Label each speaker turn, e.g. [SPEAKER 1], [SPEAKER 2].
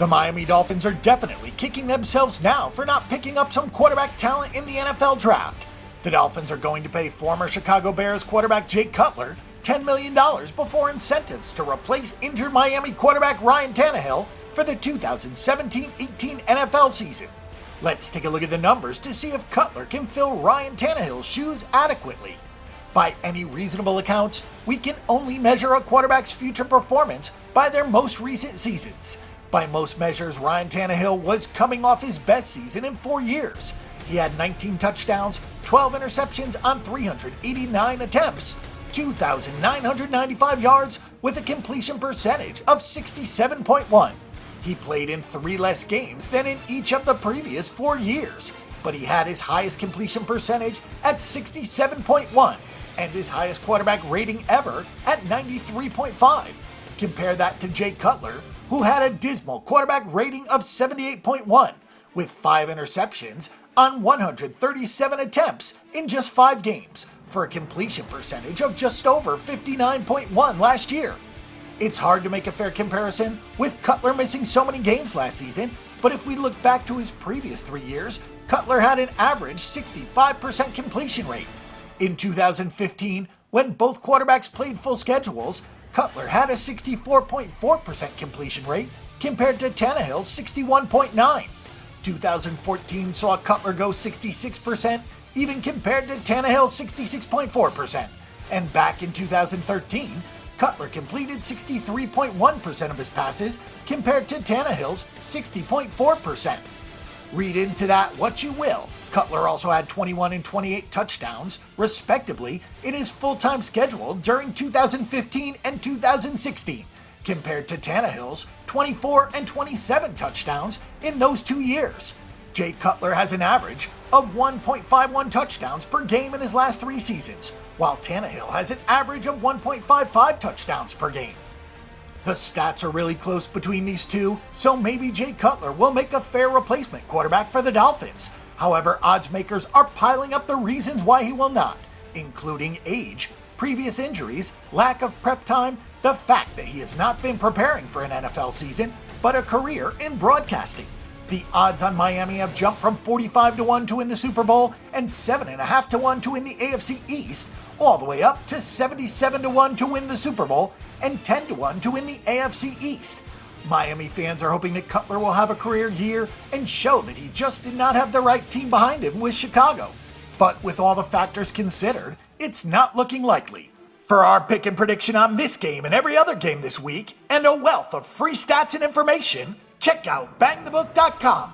[SPEAKER 1] The Miami Dolphins are definitely kicking themselves now for not picking up some quarterback talent in the NFL draft. The Dolphins are going to pay former Chicago Bears quarterback Jay Cutler $10 million before incentives to replace injured Miami quarterback Ryan Tannehill for the 2017-18 NFL season. Let's take a look at the numbers to see if Cutler can fill Ryan Tannehill's shoes adequately. By any reasonable accounts, we can only measure a quarterback's future performance by their most recent seasons. By most measures, Ryan Tannehill was coming off his best season in 4 years. He had 19 touchdowns, 12 interceptions on 389 attempts, 2,995 yards with a completion percentage of 67.1. He played in 3 less games than in each of the previous 4 years, but he had his highest completion percentage at 67.1 and his highest quarterback rating ever at 93.5. Compare that to Jay Cutler, who had a dismal quarterback rating of 78.1 with 5 interceptions on 137 attempts in just 5 games for a completion percentage of just over 59.1 last year. It's hard to make a fair comparison with Cutler missing so many games last season, but if we look back to his previous 3 years, Cutler had an average 65% completion rate. In 2015, when both quarterbacks played full schedules, Cutler had a 64.4% completion rate compared to Tannehill's 61.9%. 2014 saw Cutler go 66%, even compared to Tannehill's 66.4%. And back in 2013, Cutler completed 63.1% of his passes compared to Tannehill's 60.4%. Read into that what you will. Cutler also had 21 and 28 touchdowns, respectively, in his full-time schedule during 2015 and 2016, compared to Tannehill's 24 and 27 touchdowns in those 2 years. Jay Cutler has an average of 1.51 touchdowns per game in his last 3 seasons, while Tannehill has an average of 1.55 touchdowns per game. The stats are really close between these two, so maybe Jay Cutler will make a fair replacement quarterback for the Dolphins. However, odds makers are piling up the reasons why he will not, including age, previous injuries, lack of prep time, the fact that he has not been preparing for an NFL season, but a career in broadcasting. The odds on Miami have jumped from 45-1 to win the Super Bowl and 7.5-1 to win the AFC East, all the way up to 77-1 to win the Super Bowl and 10-1 to win the AFC East. Miami fans are hoping that Cutler will have a career year and show that he just did not have the right team behind him with Chicago. But with all the factors considered, it's not looking likely. For our pick and prediction on this game and every other game this week, and a wealth of free stats and information, check out bangthebook.com.